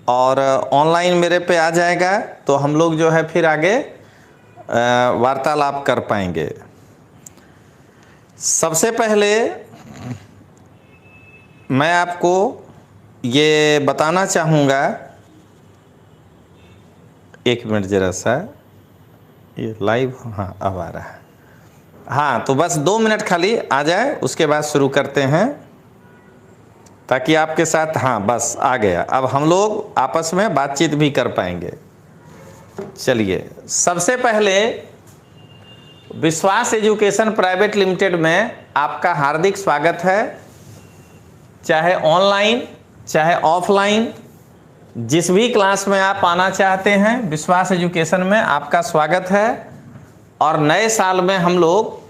और ऑनलाइन मेरे पे आ जाएगा तो हम लोग जो है फिर आगे वार्तालाप कर पाएंगे। सबसे पहले मैं आपको ये बताना चाहूँगा, एक मिनट ज़रा सा, ये लाइव हाँ अब आ रहा है। हाँ तो बस 2 मिनट खाली आ जाए, उसके बाद शुरू करते हैं ताकि आपके साथ, हाँ बस आ गया, अब हम लोग आपस में बातचीत भी कर पाएंगे। चलिए, सबसे पहले विश्वास एजुकेशन प्राइवेट लिमिटेड में आपका हार्दिक स्वागत है। चाहे ऑनलाइन चाहे ऑफलाइन जिस भी क्लास में आप आना चाहते हैं, विश्वास एजुकेशन में आपका स्वागत है। और नए साल में हम लोग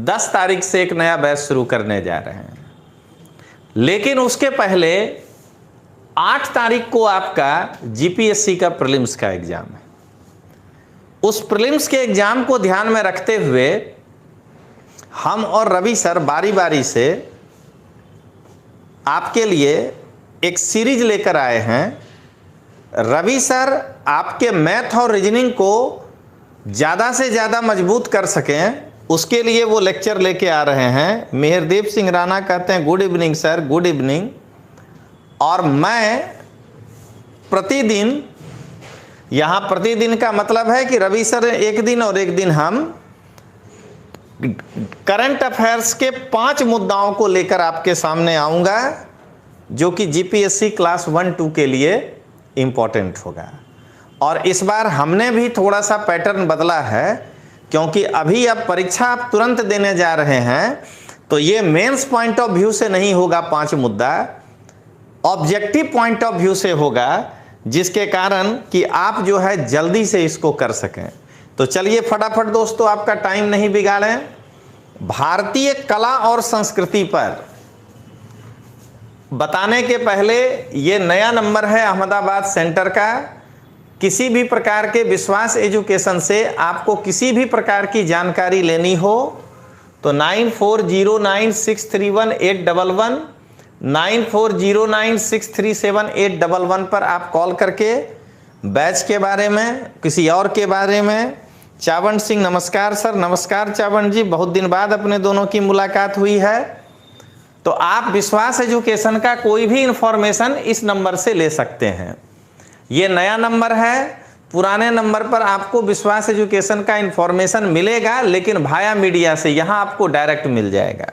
10 तारीख से एक नया बैच शुरू करने जा रहे हैं, लेकिन उसके पहले 8 तारीख को आपका जीपीएससी का प्रीलिम्स का एग्जाम है। उस प्रीलिम्स के एग्जाम को ध्यान में रखते हुए हम और रवि सर बारी बारी से आपके लिए एक सीरीज लेकर आए हैं। रवि सर आपके मैथ और रीजनिंग को ज़्यादा से ज़्यादा मजबूत कर सकें, उसके लिए वो लेक्चर लेके आ रहे हैं। मेहरदीप सिंह राणा कहते हैं good evening sir, good evening. और मैं प्रतिदिन, यहाँ प्रतिदिन का मतलब है कि रवि सर एक दिन और एक दिन हम करंट अफेयर्स के 5 मुद्दाओं को लेकर आपके सामने आऊँगा, जो कि जीपीएससी क्लास 1-2 के लिए इम्पोर्टेंट होगा। और इस बार हमने भी थोड़ा सा पैटर्न बदला है, क्योंकि अभी अब परीक्षा आप तुरंत देने जा रहे हैं, तो ये मेंस पॉइंट ऑफ व्यू से नहीं होगा 5 मुद्दा, ऑब्जेक्टिव पॉइंट ऑफ व्यू से होगा, जिसके कारण कि आप जो है जल्दी से इसको कर सकें। तो चलिए फटाफट दोस्तों, आपका टाइम नहीं बिगाड़ें। भारतीय कला और संस्कृति पर बताने के पहले, ये नया नंबर है अहमदाबाद सेंटर का। किसी भी प्रकार के विश्वास एजुकेशन से आपको किसी भी प्रकार की जानकारी लेनी हो तो 9409631811 9409637811 पर आप कॉल करके बैच के बारे में, किसी और के बारे में। चावंत सिंह नमस्कार सर। नमस्कार चावंत जी, बहुत दिन बाद अपने दोनों की मुलाकात हुई है। तो आप विश्वास एजुकेशन का कोई भी इंफॉर्मेशन इस नंबर से ले सकते हैं। ये नया नंबर है, पुराने नंबर पर आपको विश्वास एजुकेशन का इंफॉर्मेशन मिलेगा, लेकिन भाया मीडिया से, यहाँ आपको डायरेक्ट मिल जाएगा।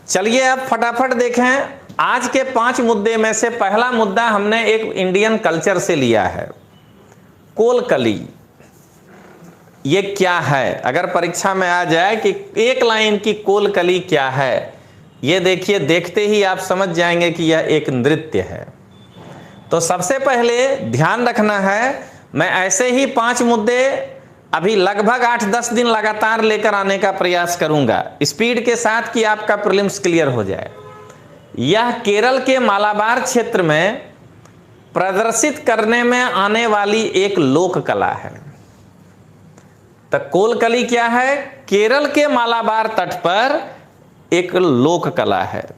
चलिए अब फटाफट देखें आज के 5 मुद्दे में से पहला मुद्दा हमने एक इंडियन कल्चर से लिया है, कोलकली। ये क्या है? अगर परीक्षा में आ जाए कि एक लाइन की कोलकली क्या है, ये देखिए, देखते ही आप समझ जाएंगे कि यह एक नृत्य है। तो सबसे पहले ध्यान रखना है, मैं ऐसे ही 5 मुद्दे अभी लगभग 8-10 दिन लगातार लेकर आने का प्रयास करूंगा, स्पीड के साथ, कि आपका प्रीलिम्स क्लियर हो जाए। यह केरल के मालाबार क्षेत्र में प्रदर्शित करने में आने वाली एक लोक कला है। तो कोलकली क्या है? केरल के मालाबार तट पर एक लोक कला है,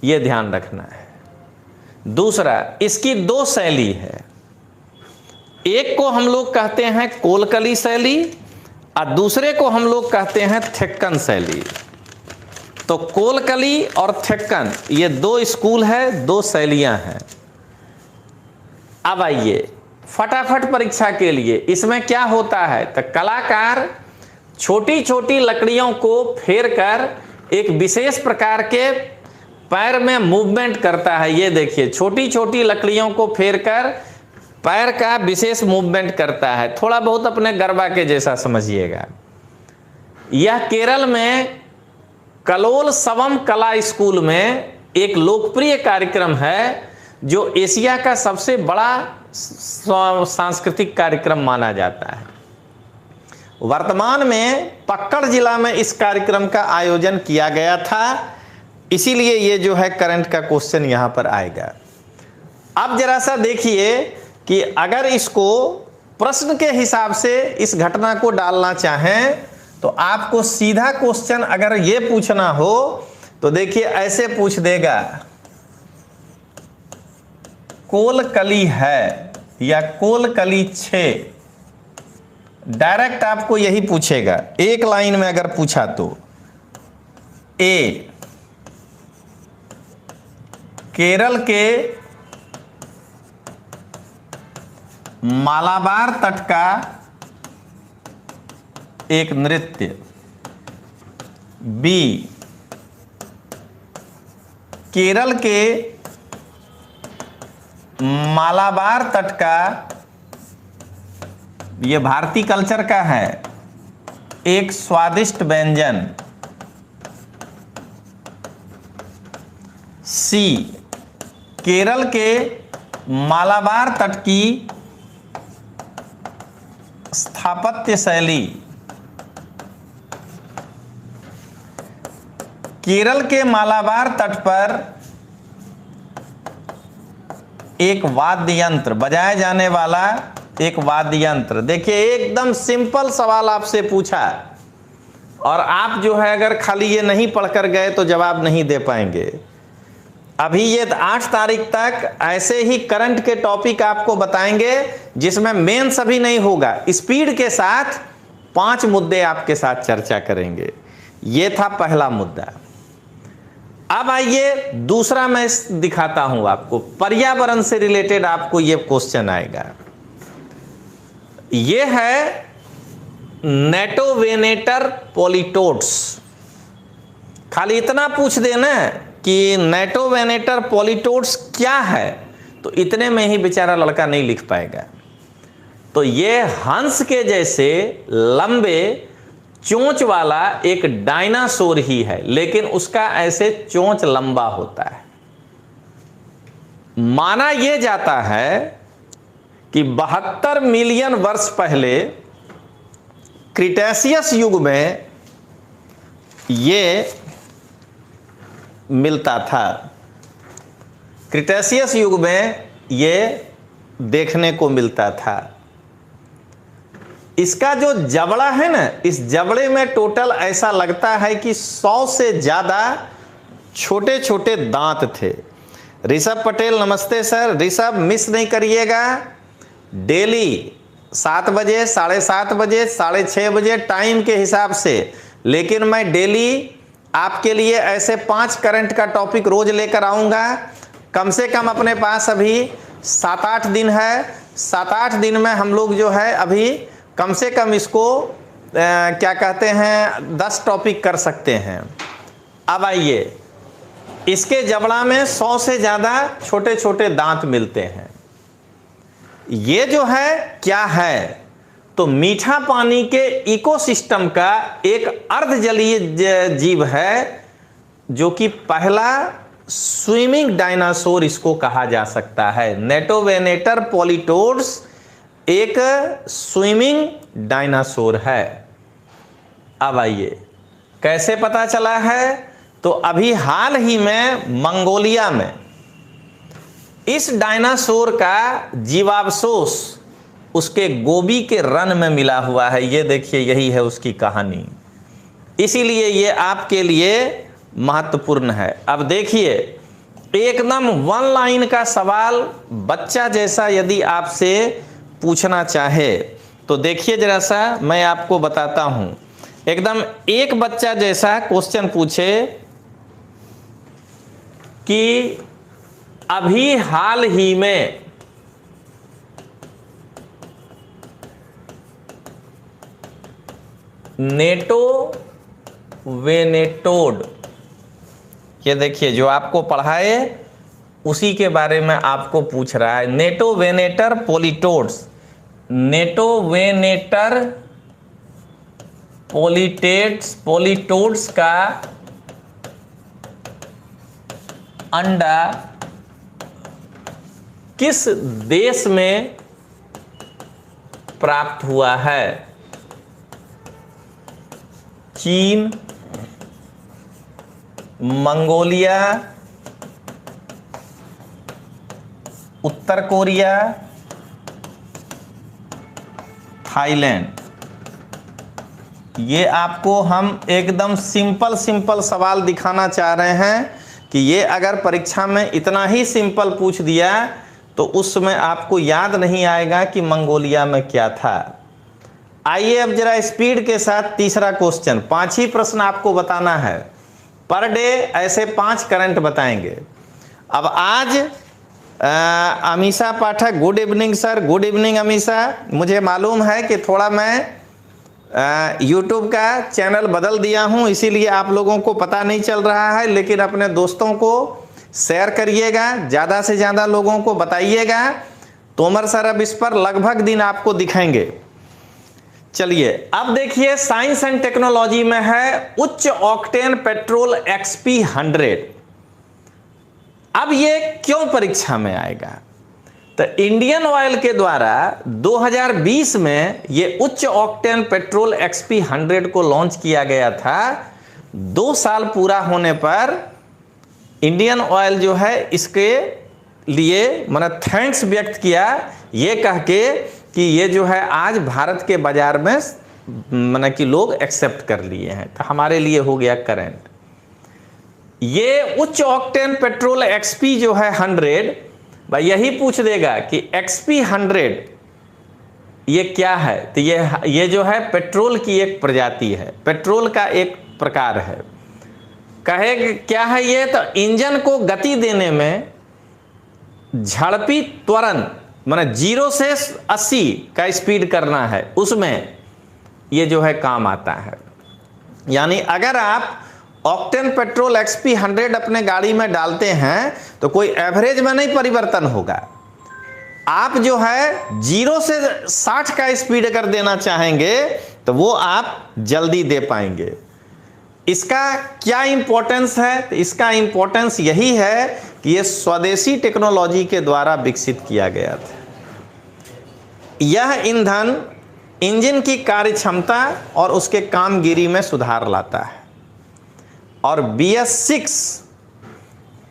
यह ध्यान रखना है। दूसरा, इसकी 2 शैली है। एक को हम लोग कहते हैं कोलकली शैली और दूसरे को हम लोग कहते हैं थेक्कन शैली। तो कोलकली और थेक्कन, ये 2 स्कूल है, 2 शैलियां हैं। अब आइए फटाफट परीक्षा के लिए, इसमें क्या होता है? तो कलाकार छोटी छोटी लकड़ियों को फेर कर एक विशेष प्रकार के पैर में मूवमेंट करता है। ये देखिए, छोटी छोटी लकड़ियों को फेर कर पैर का विशेष मूवमेंट करता है, थोड़ा बहुत अपने गरबा के जैसा समझिएगा। यह केरल में कलोल सवम कला स्कूल में एक लोकप्रिय कार्यक्रम है, जो एशिया का सबसे बड़ा सांस्कृतिक कार्यक्रम माना जाता है। वर्तमान में पक्कड़ जिला में इस कार्यक्रम का आयोजन किया गया था, इसीलिए ये जो है करंट का क्वेश्चन यहां पर आएगा। अब जरा सा देखिए कि अगर इसको प्रश्न के हिसाब से इस घटना को डालना चाहें तो आपको सीधा क्वेश्चन अगर ये पूछना हो तो देखिए ऐसे पूछ देगा, कोलकली है या कोलकली 6, डायरेक्ट आपको यही पूछेगा एक लाइन में अगर पूछा तो। ए, केरल के मालाबार तट का एक नृत्य। बी, केरल के मालाबार तट का, यह भारतीय कल्चर का है, एक स्वादिष्ट व्यंजन। सी, केरल के मालाबार तट की स्थापत्य शैली। केरल के मालाबार तट पर एक वाद्य यंत्र, बजाया जाने वाला एक वाद्य यंत्र। देखिए एकदम सिंपल सवाल आपसे पूछा और आप जो है अगर खाली ये नहीं पढ़कर गए तो जवाब नहीं दे पाएंगे। अभी ये 8 तारीख तक ऐसे ही करंट के टॉपिक आपको बताएंगे जिसमें मेंस अभी नहीं होगा, स्पीड के साथ 5 मुद्दे आपके साथ चर्चा करेंगे। ये था पहला मुद्दा। अब आइए दूसरा मैं दिखाता हूं आपको, पर्यावरण से रिलेटेड आपको ये क्वेश्चन आएगा। ये है नेटोवेनेटर पॉलिटोड्स। खाली इतना पूछ देना कि नेटोवेनेटर पॉलिटोड्स क्या है तो इतने में ही बेचारा लड़का नहीं लिख पाएगा। तो ये हंस के जैसे लंबे चोंच वाला एक डायनासोर ही है, लेकिन उसका ऐसे चोंच लंबा होता है। माना यह जाता है कि 72 मिलियन वर्ष पहले क्रिटेशियस युग में ये मिलता था। क्रिटेशियस युग में ये देखने को मिलता था। इसका जो जबड़ा है ना, इस जबड़े में टोटल ऐसा लगता है कि 100 से ज़्यादा छोटे छोटे दांत थे। ऋषभ पटेल नमस्ते सर। ऋषभ मिस नहीं करिएगा, डेली 7 बजे, 7:30 बजे, 6:30 बजे टाइम के हिसाब से, लेकिन मैं डेली आपके लिए ऐसे 5 करंट का टॉपिक रोज लेकर आऊँगा। कम से कम अपने पास अभी 7-8 दिन है। 7-8 दिन में हम लोग जो है अभी कम से कम इसको क्या कहते हैं 10 टॉपिक कर सकते हैं। अब आइए, इसके जबड़ा में 100 से ज़्यादा छोटे छोटे दांत मिलते हैं। ये जो है क्या है तो मीठा पानी के इकोसिस्टम का एक अर्धजलीय जीव है, जो कि पहला स्विमिंग डायनासोर इसको कहा जा सकता है। नेटोवेनेटर पॉलिटोड्स एक स्विमिंग डायनासोर है। अब आइए, कैसे पता चला है तो अभी हाल ही में मंगोलिया में इस डायनासोर का जीवावशेष उसके गोभी के रन में मिला हुआ है। ये देखिए, यही है उसकी कहानी, इसीलिए ये आपके लिए महत्वपूर्ण है। अब देखिए, एकदम 1 लाइन का सवाल बच्चा जैसा यदि आपसे पूछना चाहे तो देखिए जरा सा, मैं आपको बताता हूं। एकदम एक बच्चा जैसा क्वेश्चन पूछे कि अभी हाल ही में नेटोवेनेटोड, ये देखिए जो आपको पढ़ाए उसी के बारे में आपको पूछ रहा है। नेटोवेनेटर पॉलिटोड्स, नेटोवेनेटर पॉलिटोड्स का अंडा किस देश में प्राप्त हुआ है? चीन, मंगोलिया, उत्तर कोरिया, थाईलैंड। ये आपको हम एकदम सिंपल सवाल दिखाना चाह रहे हैं कि ये अगर परीक्षा में इतना ही सिंपल पूछ दिया तो उसमें आपको याद नहीं आएगा कि मंगोलिया में क्या था। आइए अब जरा स्पीड के साथ तीसरा क्वेश्चन, 5 ही प्रश्न आपको बताना है पर डे, ऐसे 5 करंट बताएंगे। अब आज Amisha Pathak, good evening sir, good evening Amisha. मुझे मालूम है कि थोड़ा मैं यूट्यूब का चैनल बदल दिया हूं, इसीलिए आप लोगों को पता नहीं चल रहा है, लेकिन अपने दोस्तों को शेयर करिएगा, ज़्यादा से ज़्यादा लोगों को बताइएगा। तोमर सर अब इस पर लगभग दिन आपको दिखाएंगे। चलिए अब देखिए, साइंस एंड टेक्नोलॉजी में है उच्च ऑक्टेन पेट्रोल XP 100। अब ये क्यों परीक्षा में आएगा? तो इंडियन ऑयल के द्वारा 2020 में ये उच्च ऑक्टेन पेट्रोल XP 100 को लॉन्च किया गया था। 2 साल पूरा होने पर इंडियन ऑयल जो है इसके लिए मैंने थैंक्स व्यक्त किया, ये कह के कि ये जो है आज भारत के बाजार में मैंने कि लोग एक्सेप्ट कर लिए हैं, तो हमारे लिए हो गया करंट। ये उच्च ऑक्टेन पेट्रोल XP जो है 100, भाई यही पूछ देगा कि XP 100 ये क्या है? तो ये जो है पेट्रोल की एक प्रजाति है, पेट्रोल का एक प्रकार है। कहे क्या है ये? तो इंजन को गति देने में झड़पी त्वरण, माने 0 से 80 का स्पीड करना है, उसमें ये जो है काम आता है। यानी अगर आप ऑक्टेन पेट्रोल XP 100 अपने गाड़ी में डालते हैं तो कोई एवरेज में नहीं परिवर्तन होगा। आप जो है 0 से 60 का स्पीड अगर देना चाहेंगे तो वो आप जल्दी दे पाएंगे। इसका क्या इंपॉर्टेंस है? तो इसका इंपॉर्टेंस यही है कि ये स्वदेशी टेक्नोलॉजी के द्वारा विकसित किया गया था। यह ईंधन इंजन की कार्यक्षमता और उसके कामगिरी में सुधार लाता है। और BS6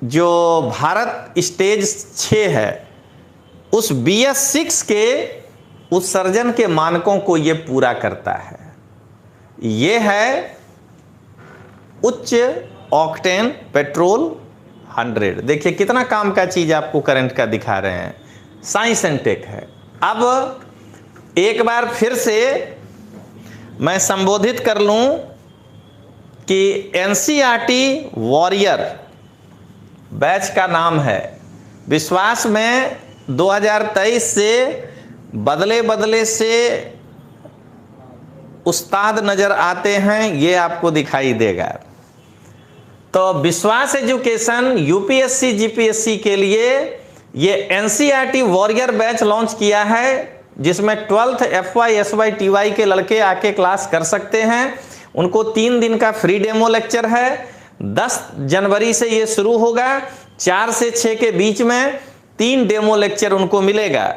जो भारत स्टेज 6 है, उस BS6 के उत्सर्जन के मानकों को ये पूरा करता है। ये है उच्च ऑक्टेन पेट्रोल 100। देखिए कितना काम का चीज आपको करंट का दिखा रहे हैं, साइंस एंड टेक है। अब एक बार फिर से मैं संबोधित कर लूं कि NCERT वॉरियर बैच का नाम है। विश्वास में 2023 से बदले बदले से उस्ताद नजर आते हैं, ये आपको दिखाई देगा। तो विश्वास एजुकेशन UPSC GPSC के लिए ये NCERT वॉरियर बैच लॉन्च किया है, जिसमें 12th FY SY TY के लड़के आके क्लास कर सकते हैं। उनको 3 दिन का फ्री डेमो लेक्चर है। 10 जनवरी से ये शुरू होगा। 4 से 6 के बीच में 3 डेमो लेक्चर उनको मिलेगा।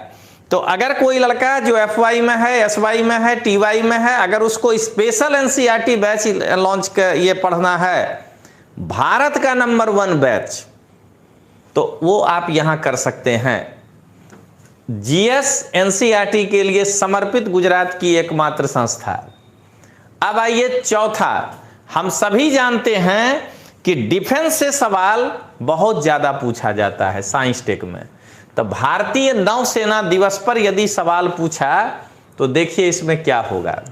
तो अगर कोई लड़का जो FY में है, SY में है, TY में है, अगर उसको स्पेशल NCERT बैच लॉन्च कर ये पढ़ना है, भारत का नंबर 1 बैच, तो वो आप यहां कर सकते हैं। GS NCERT के लिए समर्पित गुजरात की एकमात्र संस्था। अब आइए चौथा, हम सभी जानते हैं कि डिफेंस से सवाल बहुत ज्यादा पूछा जाता है साइंस टेक में। तो भारतीय नौसेना दिवस पर यदि सवाल पूछा तो देखिए इसमें क्या होगा।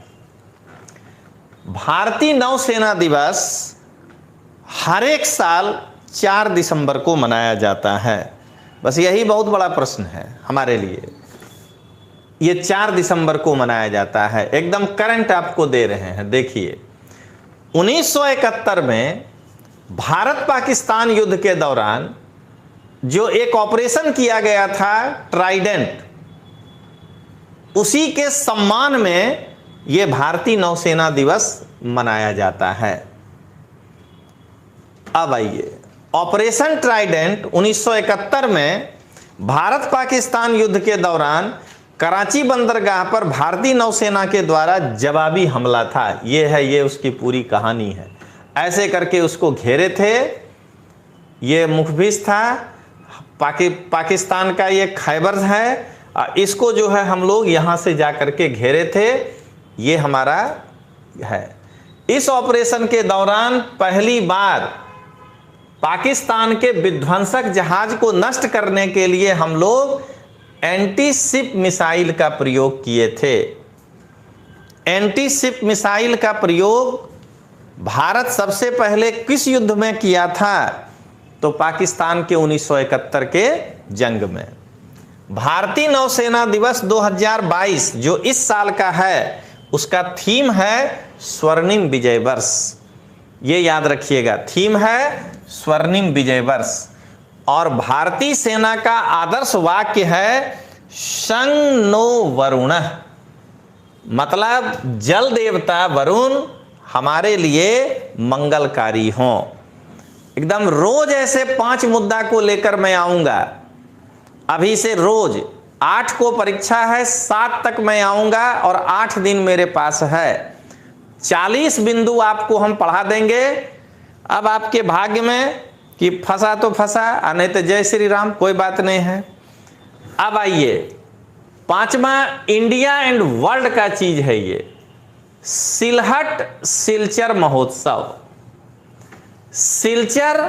भारतीय नौसेना दिवस हर एक साल 4 दिसंबर को मनाया जाता है। बस यही बहुत बड़ा प्रश्न है हमारे लिए। ये 4 दिसंबर को मनाया जाता है। एकदम करंट आपको दे रहे हैं। देखिए 1971 में भारत पाकिस्तान युद्ध के दौरान जो एक ऑपरेशन किया गया था ट्राइडेंट, उसी के सम्मान में यह भारतीय नौसेना दिवस मनाया जाता है। अब आइए, ऑपरेशन ट्राइडेंट 1971 में भारत पाकिस्तान युद्ध के दौरान कराची बंदरगाह पर भारतीय नौसेना के द्वारा जवाबी हमला था। ये उसकी पूरी कहानी है। ऐसे करके उसको घेरे थे। ये मुखबिस था। पाकिस्तान का ये खैबर है। इसको जो है हम लोग यहाँ से जा करके घेरे थे। ये हमारा है। इस ऑपरेशन के दौरान पहली बार पाकिस्तान के विध्वंसक जहाज को नष्ट करने के लिए हम लोग एंटी शिप मिसाइल का प्रयोग किए थे। एंटी शिप मिसाइल का प्रयोग भारत सबसे पहले किस युद्ध में किया था? तो पाकिस्तान के 1971 के जंग में। भारतीय नौसेना दिवस 2022 जो इस साल का है, उसका थीम है स्वर्णिम विजय वर्ष। ये याद रखिएगा, थीम है स्वर्णिम विजय वर्ष। और भारतीय सेना का आदर्श वाक्य है शं नो वरुणः, मतलब जल देवता वरुण हमारे लिए मंगलकारी हो। एकदम रोज ऐसे 5 मुद्दा को लेकर मैं आऊंगा। अभी से रोज 8 को परीक्षा है, 7 तक मैं आऊंगा और 8 दिन मेरे पास है। 40 बिंदु आपको हम पढ़ा देंगे। अब आपके भाग्य में कि फंसा तो फंसा, नहीं तो जय श्री राम, कोई बात नहीं है। अब आइए, 5वां इंडिया एंड वर्ल्ड का चीज है ये सिलहट सिलचर महोत्सव। सिलचर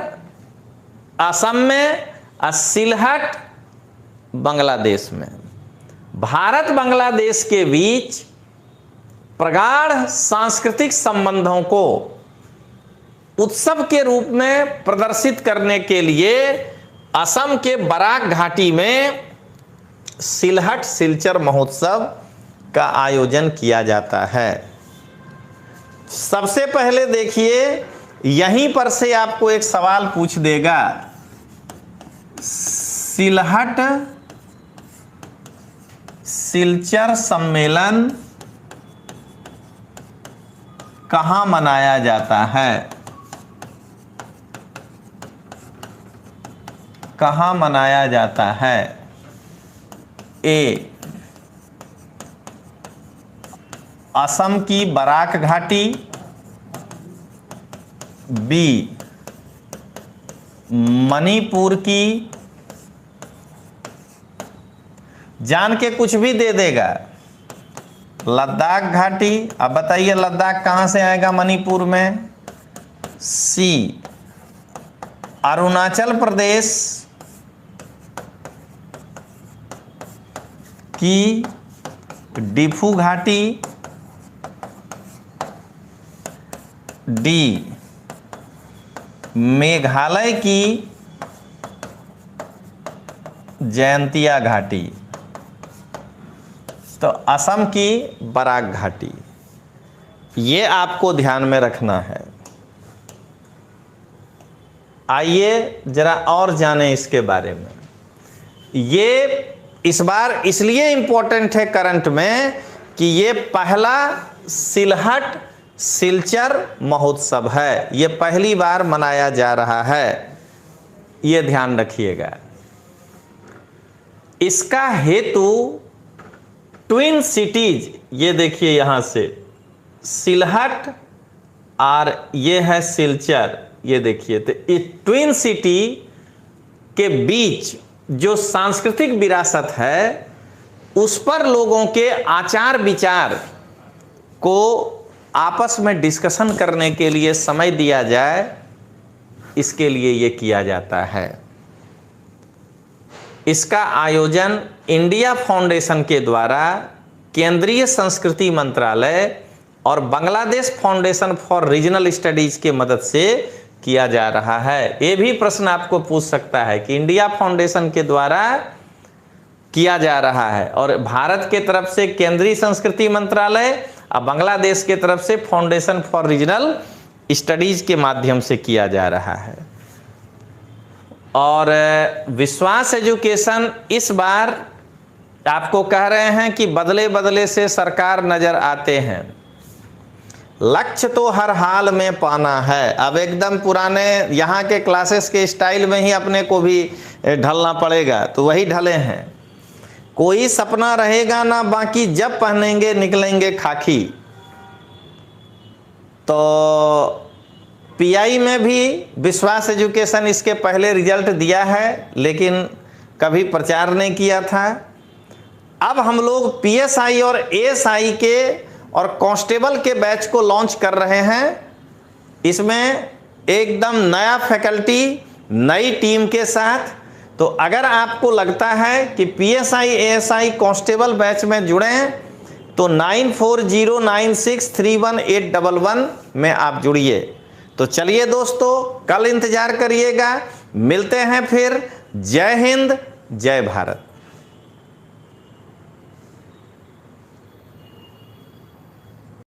असम में और सिलहट बांग्लादेश में। भारत बांग्लादेश के बीच प्रगाढ़ सांस्कृतिक संबंधों को उत्सव के रूप में प्रदर्शित करने के लिए असम के बराक घाटी में सिलहट सिलचर महोत्सव का आयोजन किया जाता है। सबसे पहले देखिए, यहीं पर से आपको एक सवाल पूछ देगा, सिलहट सिलचर सम्मेलन कहां मनाया जाता है? कहां मनाया जाता है? ए, असम की बराक घाटी, बी मणिपुर की, जान के कुछ भी दे देगा, लद्दाख घाटी। अब बताइए लद्दाख कहां से आएगा मणिपुर में? सी अरुणाचल प्रदेश की डिफू घाटी, डी मेघालय की जयंतिया घाटी। तो असम की बराक घाटी, ये आपको ध्यान में रखना है। आइए जरा और जानें इसके बारे में। ये इस बार इसलिए इंपॉर्टेंट है करंट में कि ये पहला सिलहट सिलचर महोत्सव है, ये पहली बार मनाया जा रहा है, ये ध्यान रखिएगा। इसका हेतु ट्विन सिटीज, ये देखिए यहां से सिलहट और ये है सिलचर, ये देखिए। तो ये ट्विन सिटी के बीच जो सांस्कृतिक विरासत है, उस पर लोगों के आचार विचार को आपस में डिस्कशन करने के लिए समय दिया जाए, इसके लिए ये किया जाता है। इसका आयोजन इंडिया फाउंडेशन के द्वारा केंद्रीय संस्कृति मंत्रालय और Bangladesh foundation for regional studies के मदद से किया जा रहा है। ये भी प्रश्न आपको पूछ सकता है कि इंडिया फाउंडेशन के द्वारा किया जा रहा है और भारत के तरफ से केंद्रीय संस्कृति मंत्रालय और बांग्लादेश के तरफ से फाउंडेशन फॉर रीजनल स्टडीज के माध्यम से किया जा रहा है। और विश्वास एजुकेशन इस बार आपको कह रहे हैं कि बदले बदले से सरकार नजर आते हैं, लक्ष्य तो हर हाल में पाना है। अब एकदम पुराने यहाँ के क्लासेस के स्टाइल में ही अपने को भी ढलना पड़ेगा, तो वही ढले हैं। कोई सपना रहेगा ना बाकी, जब पहनेंगे निकलेंगे खाकी। तो पीआई में भी विश्वास एजुकेशन इसके पहले रिजल्ट दिया है, लेकिन कभी प्रचार नहीं किया था। अब हम लोग पीएसआई और एएसआई के और कांस्टेबल के बैच को लॉन्च कर रहे हैं। इसमें एकदम नया फैकल्टी, नई टीम के साथ। तो अगर आपको लगता है कि पीएसआई एएसआई कांस्टेबल बैच में जुड़े हैं तो 9409631811 में आप जुड़िए। तो चलिए दोस्तों, कल इंतजार करिएगा, मिलते हैं फिर। जय हिंद, जय भारत।